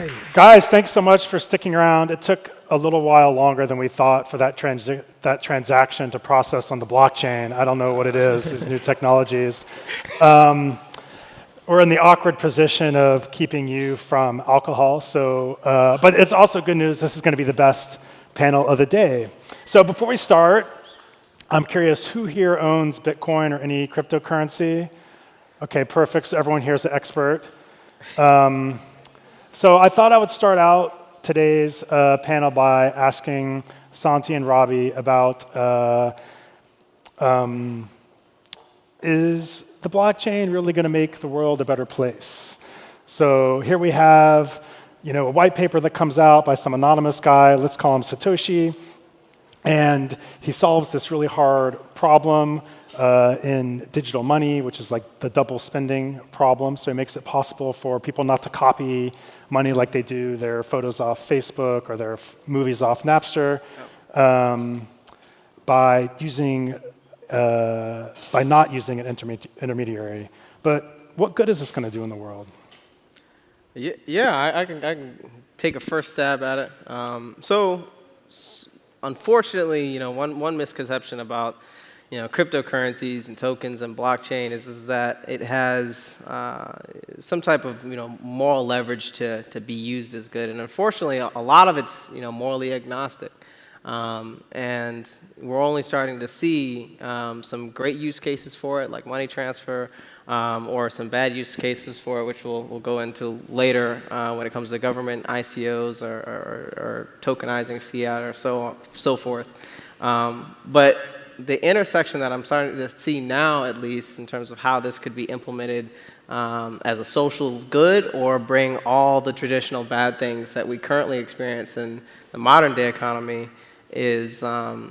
right. Guys, thanks so much for sticking around. It took a little while longer than we thought for that transaction to process on the blockchain. I don't know what it is, these new technologies. We're in the awkward position of keeping you from alcohol, so, but it's also good news. This is going to be the best panel of the day. So before we start, I'm curious, who here owns Bitcoin or any cryptocurrency? OK, perfect. So everyone here is an expert. So I thought I would start out today's panel by asking Santi and Robby about is the blockchain really going to make the world a better place? So here we have a white paper that comes out by some anonymous guy. Let's call him Satoshi. And he solves this really hard problem in digital money, which is like the double spending problem. So he makes it possible for people not to copy money like they do their photos off Facebook or their movies off Napster, by not using an intermediary. But what good is this going to do in the world? Yeah, I can take a first stab at it. Unfortunately, one misconception about cryptocurrencies and tokens and blockchain is that it has some type of moral leverage to be used as good, and unfortunately, a lot of it's morally agnostic, and we're only starting to see some great use cases for it, like money transfer, or some bad use cases for it, which we'll go into later when it comes to government ICOs or tokenizing fiat or so forth. But the intersection that I'm starting to see now, at least in terms of how this could be implemented as a social good or bring all the traditional bad things that we currently experience in the modern day economy, is who's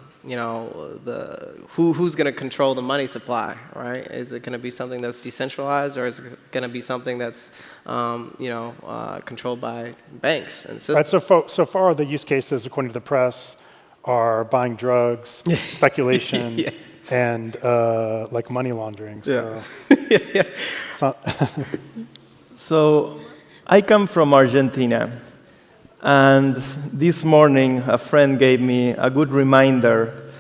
going to control the money supply, right? Is it going to be something that's decentralized, or is it going to be something that's controlled by banks and systems? Right, so far the use cases, according to the press, are buying drugs, speculation, yeah, and like money laundering. So, yeah. So I come from Argentina. And this morning, a friend gave me a good reminder.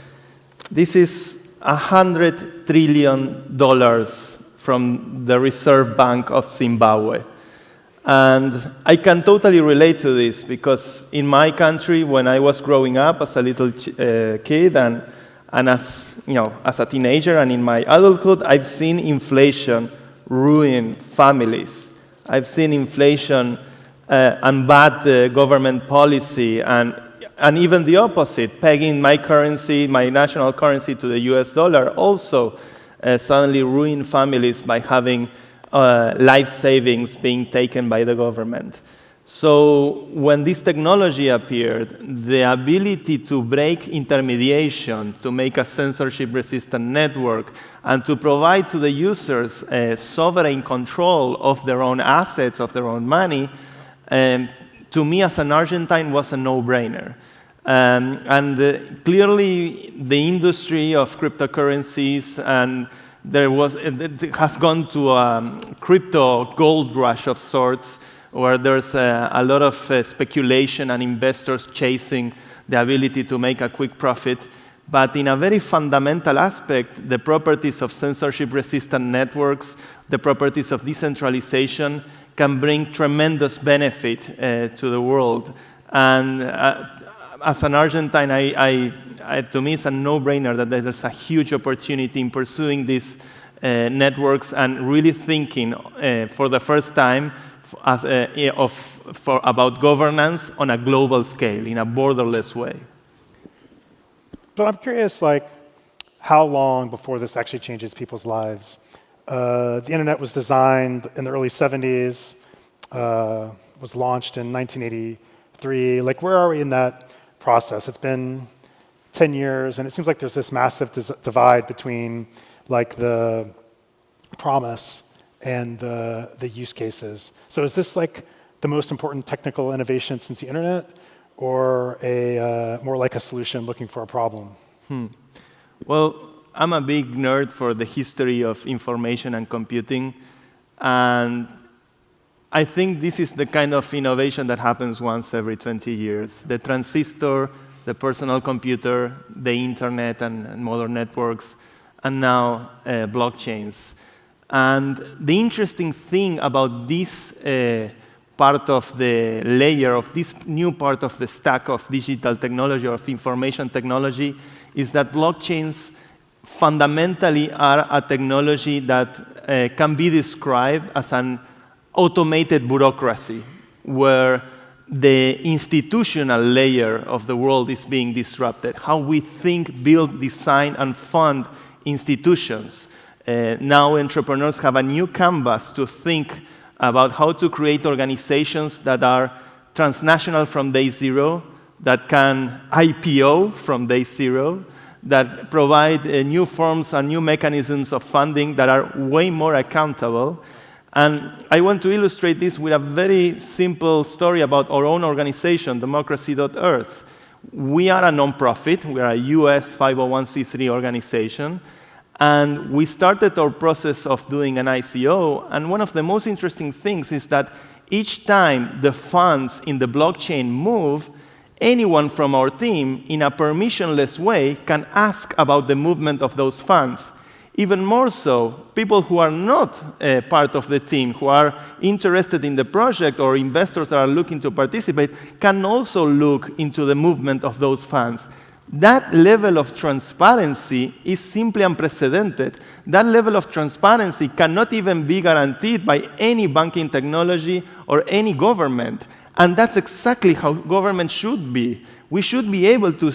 This is $100 trillion from the Reserve Bank of Zimbabwe. And I can totally relate to this, because in my country, when I was growing up as a little kid and as a teenager and in my adulthood, I've seen inflation ruin families. I've seen inflation and bad government policy, and even the opposite, pegging my currency, my national currency, to the US dollar, also suddenly ruin families by having life savings being taken by the government. So when this technology appeared, the ability to break intermediation, to make a censorship-resistant network, and to provide to the users sovereign control of their own assets, of their own money, to me as an Argentine was a no-brainer. Clearly the industry of cryptocurrencies and it has gone to a crypto gold rush of sorts, where there's a lot of speculation and investors chasing the ability to make a quick profit. But in a very fundamental aspect, the properties of censorship-resistant networks, the properties of decentralization, can bring tremendous benefit to the world. And as an Argentine, to me, it's a no-brainer that there's a huge opportunity in pursuing these networks and really thinking for the first time about governance on a global scale, in a borderless way. But I'm curious, how long before this actually changes people's lives? The internet was designed in the early 70s, was launched in 1983. Where are we in that process? It's been 10 years, and it seems like there's this massive divide between the promise and the use cases. So is this the most important technical innovation since the internet, or more like a solution looking for a problem? Well, I'm a big nerd for the history of information and computing, and I think this is the kind of innovation that happens once every 20 years. The transistor, the personal computer, the internet and modern networks, and now blockchains. And the interesting thing about this part of the layer of this new part of the stack of digital technology or of information technology is that blockchains fundamentally are a technology that can be described as an automated bureaucracy where the institutional layer of the world is being disrupted. How we think, build, design, and fund institutions. Now entrepreneurs have a new canvas to think about how to create organizations that are transnational from day zero, that can IPO from day zero, that provide new forms and new mechanisms of funding that are way more accountable. And I want to illustrate this with a very simple story about our own organization, Democracy.Earth. We are a nonprofit. We are a US 501c3 organization. And we started our process of doing an ICO. And one of the most interesting things is that each time the funds in the blockchain move, anyone from our team, in a permissionless way, can ask about the movement of those funds. Even more so, people who are not part of the team, who are interested in the project or investors that are looking to participate, can also look into the movement of those funds. That level of transparency is simply unprecedented. That level of transparency cannot even be guaranteed by any banking technology or any government. And that's exactly how government should be. We should be able to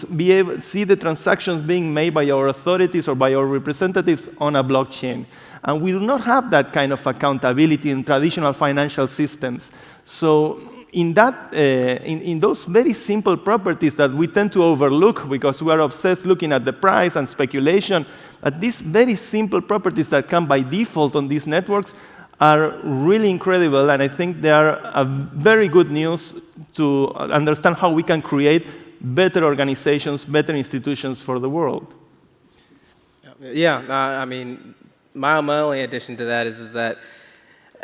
see the transactions being made by our authorities or by our representatives on a blockchain. And we do not have that kind of accountability in traditional financial systems. So in those very simple properties that we tend to overlook because we are obsessed looking at the price and speculation, but these very simple properties that come by default on these networks are really incredible, and I think they are a very good news to understand how we can create better organizations, better institutions for the world. Yeah, I mean, my only addition to that is that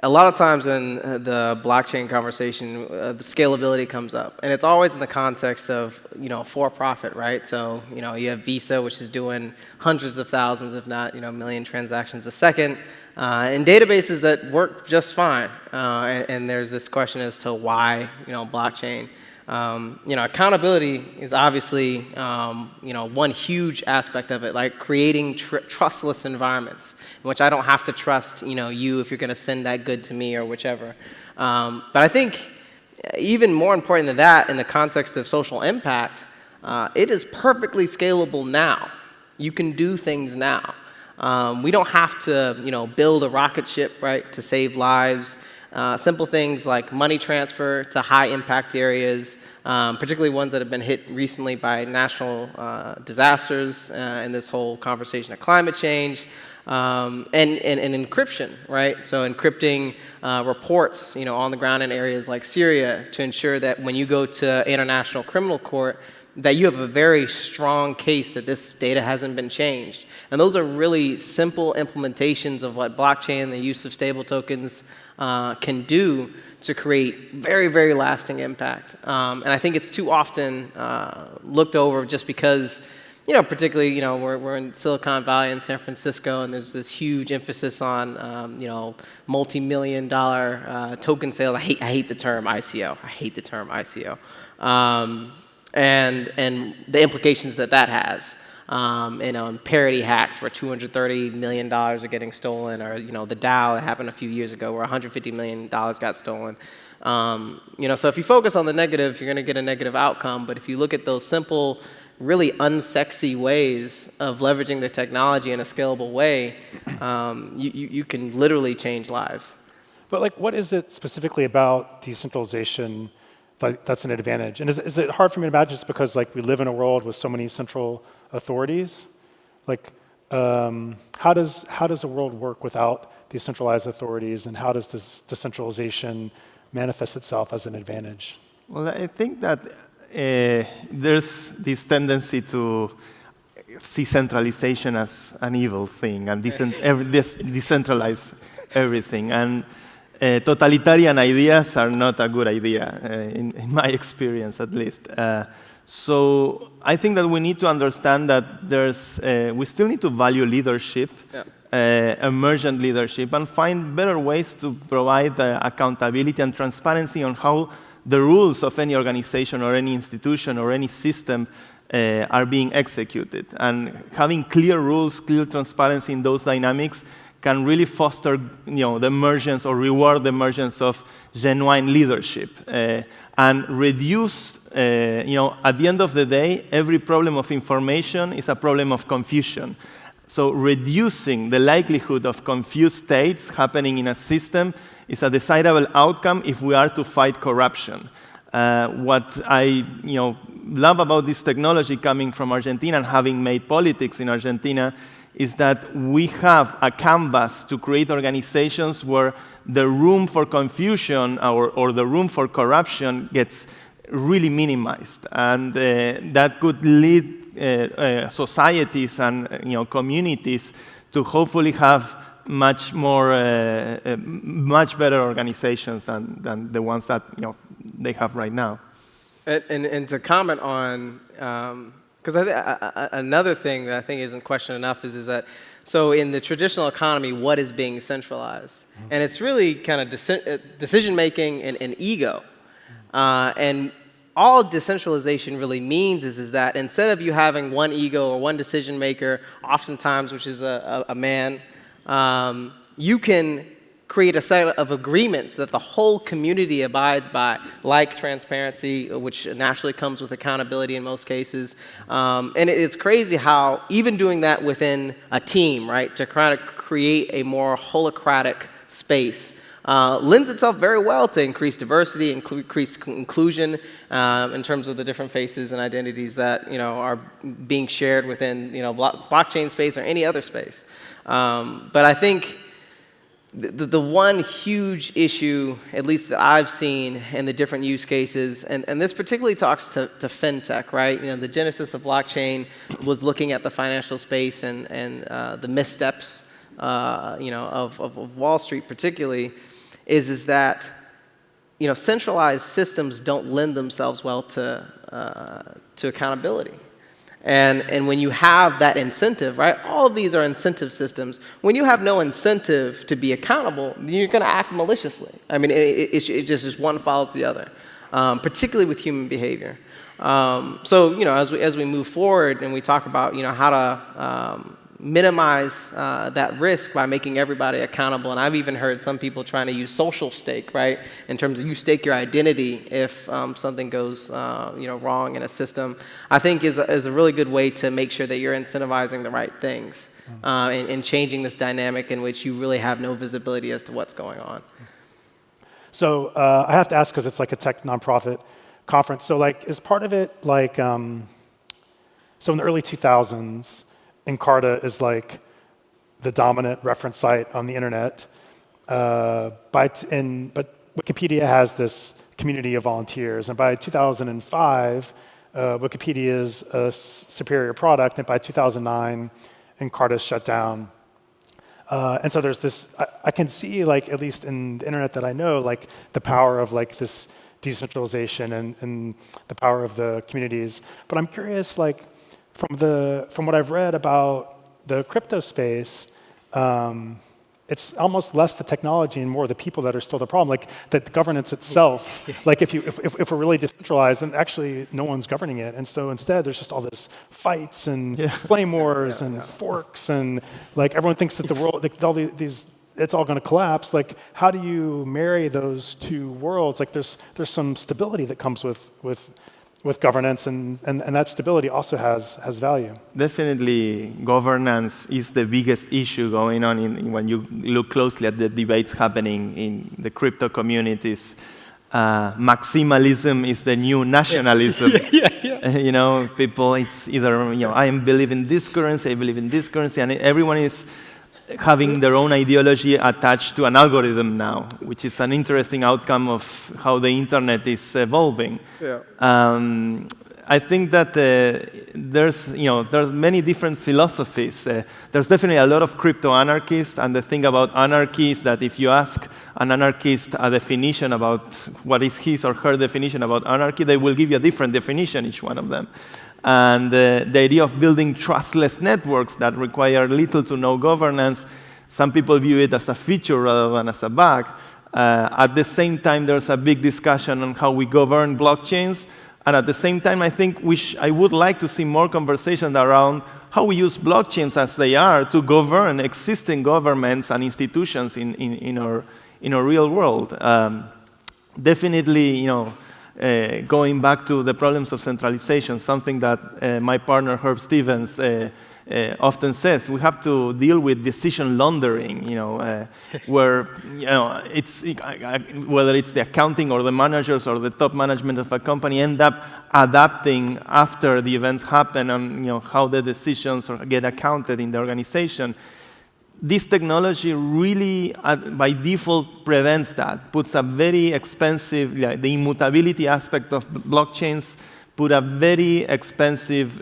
a lot of times in the blockchain conversation, the scalability comes up, and it's always in the context of for profit, right? So you have Visa, which is doing hundreds of thousands, if not million transactions a second, and databases that work just fine. And there's this question as to why blockchain. Accountability is obviously one huge aspect of it, like creating trustless environments in which I don't have to trust you if you're going to send that good to me or whichever. But I think even more important than that, in the context of social impact, it is perfectly scalable now. You can do things now. We don't have to build a rocket ship, right, to save lives. Simple things like money transfer to high impact areas, particularly ones that have been hit recently by national disasters and this whole conversation of climate change, and encryption, right? So encrypting reports on the ground in areas like Syria to ensure that when you go to international criminal court, that you have a very strong case that this data hasn't been changed. And those are really simple implementations of what blockchain and the use of stable tokens can do to create very, very lasting impact. And I think it's too often looked over just because, particularly, we're in Silicon Valley and San Francisco, and there's this huge emphasis on, multi-million-dollar token sales. I hate the term ICO. I hate the term ICO. And the implications that has. Parity hacks where $230 million are getting stolen, or the Dow that happened a few years ago where $150 million got stolen. So if you focus on the negative, you're going to get a negative outcome. But if you look at those simple, really unsexy ways of leveraging the technology in a scalable way, you can literally change lives. But what is it specifically about decentralization that's an advantage? And is it hard for me to imagine just because we live in a world with so many central authorities? How does the world work without decentralized authorities, and how does this decentralization manifest itself as an advantage? Well, I think that there's this tendency to see centralization as an evil thing and decentralize everything. And totalitarian ideas are not a good idea, in my experience at least. So I think that we need to understand that we still need to value leadership, emergent leadership, and find better ways to provide accountability and transparency on how the rules of any organization or any institution or any system are being executed. And having clear rules, clear transparency in those dynamics can really foster the emergence or reward the emergence of genuine leadership and reduce, at the end of the day, every problem of information is a problem of confusion. So reducing the likelihood of confused states happening in a system is a desirable outcome if we are to fight corruption. What I love about this technology coming from Argentina and having made politics in Argentina is that we have a canvas to create organizations where the room for confusion or the room for corruption gets really minimized. And that could lead societies and communities to hopefully have much better organizations than the ones that they have right now. And to comment on, because another thing that I think isn't questioned enough is that, so in the traditional economy, what is being centralized? And it's really kind of decision-making and ego. And all decentralization really means is that instead of you having one ego or one decision maker, oftentimes, which is a man, you can create a set of agreements that the whole community abides by, like transparency, which naturally comes with accountability in most cases. And it's crazy how even doing that within a team, right, to kind of create a more holacratic space, lends itself very well to increased diversity, increased inclusion in terms of the different faces and identities that are being shared within blockchain space or any other space. But I think the one huge issue, at least that I've seen in the different use cases, and this particularly talks to fintech, right? The genesis of blockchain was looking at the financial space and the missteps, of Wall Street particularly, is that centralized systems don't lend themselves well to accountability. And when you have that incentive, right, all of these are incentive systems. When you have no incentive to be accountable, you're going to act maliciously. I mean, it just one follows the other, particularly with human behavior. So, as we move forward and we talk about, how to minimize that risk by making everybody accountable. And I've even heard some people trying to use social stake, right, in terms of you stake your identity if something goes wrong in a system. I think is a really good way to make sure that you're incentivizing the right things and changing this dynamic in which you really have no visibility as to what's going on. So I have to ask because it's like a tech nonprofit conference. So is part of it so in the early 2000s, Encarta is the dominant reference site on the internet, but Wikipedia has this community of volunteers, and by 2005, Wikipedia is a superior product, and by 2009, Encarta shut down. And so there's this, I can see at least in the internet that I know, the power of this decentralization and the power of the communities. But I'm curious, from what I've read about the crypto space, it's almost less the technology and more the people that are still the problem. The governance itself. If we're really decentralized, then actually no one's governing it, and so instead there's just all this fights and flame wars and forks and everyone thinks that the world, all these, it's all going to collapse. How do you marry those two worlds? There's some stability that comes with governance, and that stability also has value. Definitely, governance is the biggest issue going on when you look closely at the debates happening in the crypto communities. Maximalism is the new nationalism. People, it's either I believe in this currency, I believe in this currency, and everyone is having their own ideology attached to an algorithm now, which is an interesting outcome of how the internet is evolving. I think that there's many different philosophies. There's definitely a lot of crypto anarchists, and the thing about anarchy is that if you ask an anarchist a definition about what is his or her definition about anarchy, they will give you a different definition, each one of them. And the idea of building trustless networks that require little to no governance, some people view it as a feature rather than as a bug. At the same time, there's a big discussion on how we govern blockchains. And at the same time, I think I would like to see more conversation around how we use blockchains as they are to govern existing governments and institutions in our real world. Definitely, going back to the problems of centralization, something that my partner Herb Stevens often says, we have to deal with decision laundering, where whether it's the accounting or the managers or the top management of a company end up adapting after the events happen on how the decisions get accounted in the organization. This technology really, by default, prevents that, puts a very expensive, the immutability aspect of blockchains put a very expensive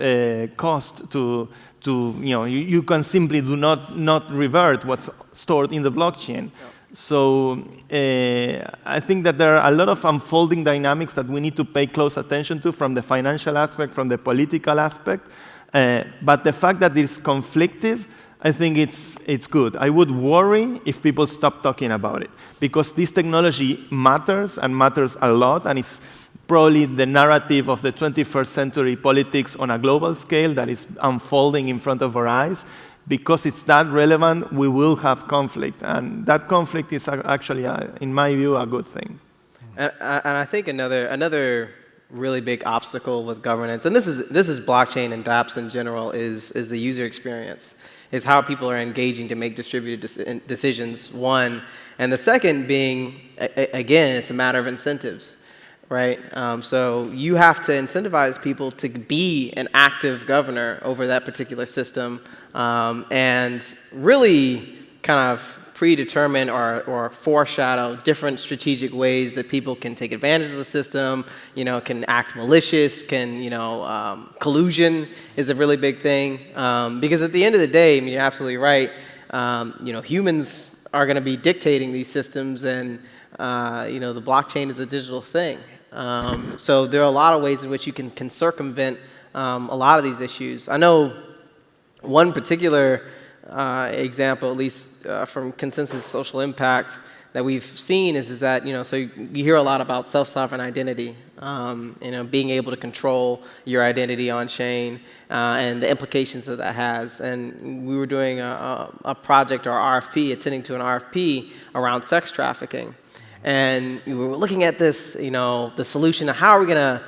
cost to you can simply do not revert what's stored in the blockchain. Yeah. So I think that there are a lot of unfolding dynamics that we need to pay close attention to from the financial aspect, from the political aspect. But the fact that it's conflictive, I think it's good. I would worry if people stop talking about it, because this technology matters and matters a lot, and it's probably the narrative of the 21st century politics on a global scale that is unfolding in front of our eyes. Because it's that relevant, we will have conflict. And that conflict is actually, in my view, a good thing. And I think another really big obstacle with governance, and this is blockchain and dApps in general, is the user experience, is how people are engaging to make distributed decisions, one. And the second being, again, it's a matter of incentives. Right? So you have to incentivize people to be an active governor over that particular system, and really kind of predetermine or foreshadow different strategic ways that people can take advantage of the system, can act malicious, collusion is a really big thing. Because at the end of the day, I mean, you're absolutely right, humans are going to be dictating these systems, and the blockchain is a digital thing. So there are a lot of ways in which you can circumvent a lot of these issues. I know one particular example, at least from ConsenSys social impact, that we've seen is that, so you hear a lot about self-sovereign identity, being able to control your identity on chain, and the implications that that has. And we were doing a project or RFP, attending to an RFP around sex trafficking. And we were looking at this, the solution of how are we going to,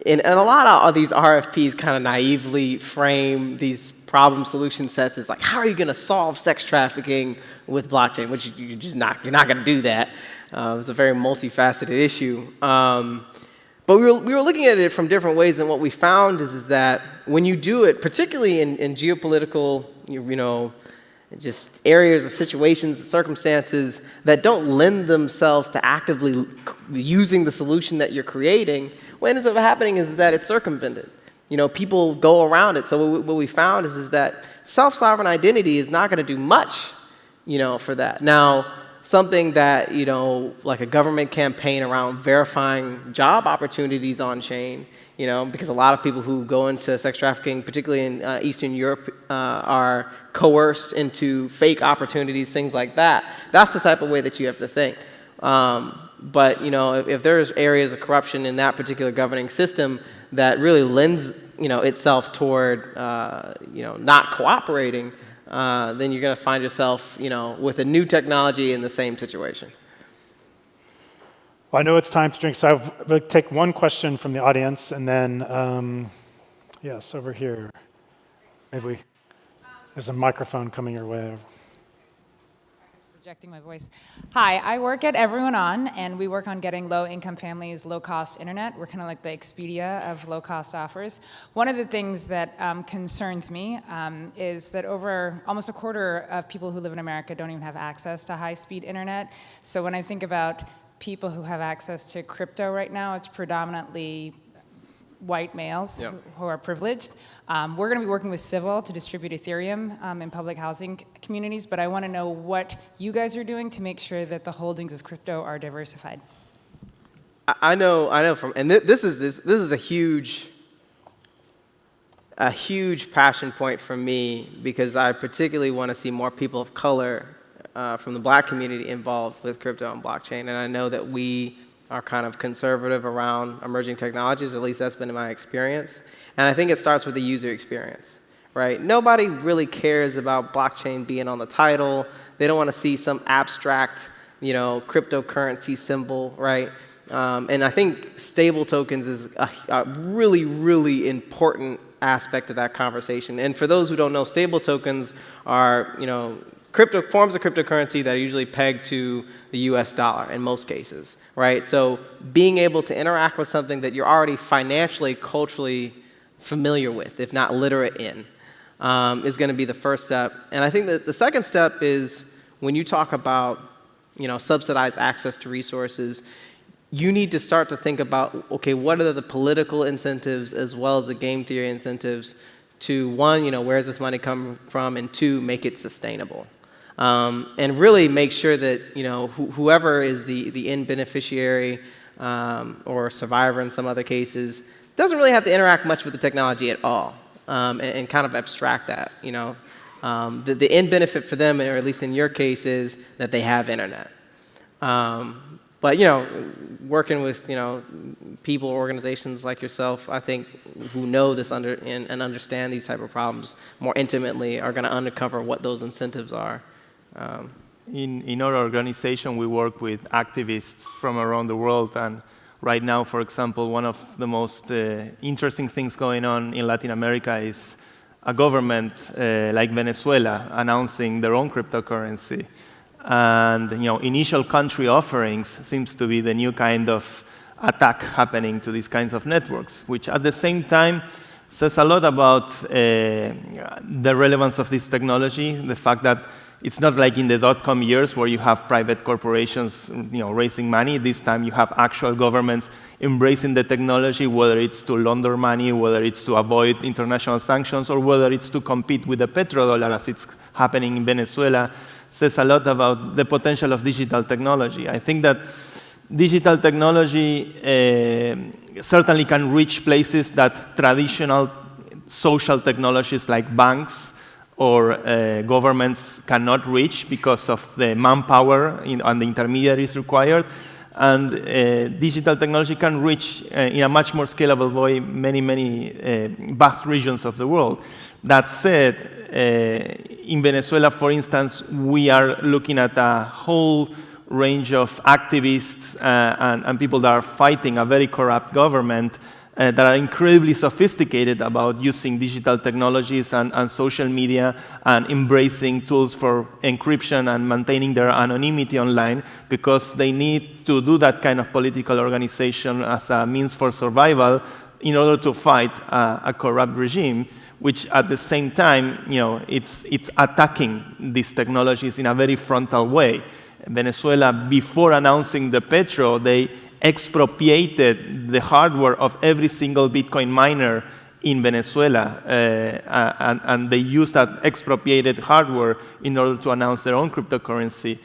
and a lot of these RFPs kind of naively frame these problem solution sets as like, how are you going to solve sex trafficking with blockchain, which you're not going to do that. It's a very multifaceted issue. But we were looking at it from different ways, and what we found is that when you do it, particularly in geopolitical, just areas or situations and circumstances that don't lend themselves to actively using the solution that you're creating, what ends up happening is that it's circumvented. People go around it. So what we found is that self-sovereign identity is not going to do much, for that. Now, something that, like a government campaign around verifying job opportunities on chain, because a lot of people who go into sex trafficking, particularly in Eastern Europe, are coerced into fake opportunities, things like that. That's the type of way that you have to think. But if there's areas of corruption in that particular governing system that really lends itself toward not cooperating, then you're going to find yourself with a new technology in the same situation. Well, I know it's time to drink, so I'll take one question from the audience, and then, yes, over here. Maybe there's a microphone coming your way. Projecting my voice. Hi, I work at Everyone On, and we work on getting low-income families low-cost internet. We're kind of like the Expedia of low-cost offers. One of the things that concerns me is that over almost a quarter of people who live in America don't even have access to high-speed internet. So when I think about people who have access to crypto right now, it's predominantly white males Yeah. who are privileged. We're going to be working with Civil to distribute Ethereum in public housing communities, but I want to know what you guys are doing to make sure that the holdings of crypto are diversified. I know from, and this is a huge passion point for me, because I particularly want to see more people of color from the Black community involved with crypto and blockchain. And I know that we are kind of conservative around emerging technologies, at least that's been my experience. And I think it starts with the user experience, right? Nobody really cares about blockchain being on the title. They don't want to see some abstract, cryptocurrency symbol, right? And I think stable tokens is a really, really important aspect of that conversation. And for those who don't know, stable tokens are, forms of cryptocurrency that are usually pegged to the US dollar in most cases, right? So being able to interact with something that you're already financially, culturally familiar with, if not literate in, is going to be the first step. And I think that the second step is when you talk about, subsidized access to resources, you need to start to think about, okay, what are the political incentives as well as the game theory incentives to, one, where does this money come from, and two, make it sustainable. And really make sure that, whoever is the end beneficiary or survivor in some other cases doesn't really have to interact much with the technology at all, and kind of abstract that, The end benefit for them, or at least in your case, is that they have internet. But, working with, people, organizations like yourself, I think, who know this and understand these type of problems more intimately are going to uncover what those incentives are. In our organization, we work with activists from around the world. And right now, for example, one of the most interesting things going on in Latin America is a government like Venezuela announcing their own cryptocurrency. And initial country offerings seems to be the new kind of attack happening to these kinds of networks, which at the same time says a lot about the relevance of this technology, the fact that it's not like in the dot-com years where you have private corporations raising money. This time you have actual governments embracing the technology, whether it's to launder money, whether it's to avoid international sanctions, or whether it's to compete with the petrodollar as it's happening in Venezuela. Says a lot about the potential of digital technology. I think that digital technology certainly can reach places that traditional social technologies like banks or governments cannot reach because of the manpower and the intermediaries required. And digital technology can reach, in a much more scalable way, many vast regions of the world. That said, in Venezuela, for instance, we are looking at a whole range of activists and people that are fighting a very corrupt government that are incredibly sophisticated about using digital technologies and social media and embracing tools for encryption and maintaining their anonymity online, because they need to do that kind of political organization as a means for survival in order to fight a corrupt regime, which at the same time, it's attacking these technologies in a very frontal way. Venezuela, before announcing the petro, they expropriated the hardware of every single Bitcoin miner in Venezuela, and they used that expropriated hardware in order to announce their own cryptocurrency.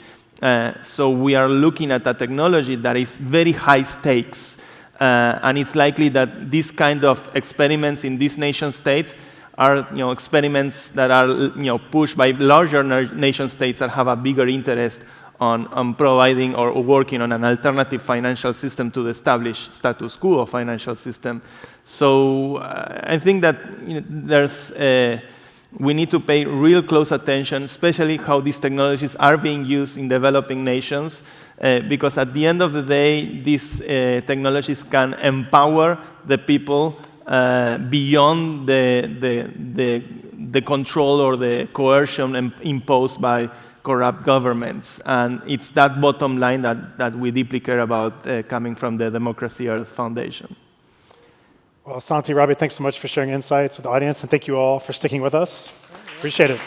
So we are looking at a technology that is very high stakes, and it's likely that these kind of experiments in these nation states are experiments that are pushed by larger nation states that have a bigger interest on providing or working on an alternative financial system to the established status quo financial system. So I think that we need to pay real close attention, especially how these technologies are being used in developing nations, because at the end of the day, these technologies can empower the people beyond the control or the coercion imposed by corrupt governments. And it's that bottom line that we deeply care about coming from the Democracy Earth Foundation. Well, Santi, Robby, thanks so much for sharing insights with the audience, and thank you all for sticking with us. Appreciate it.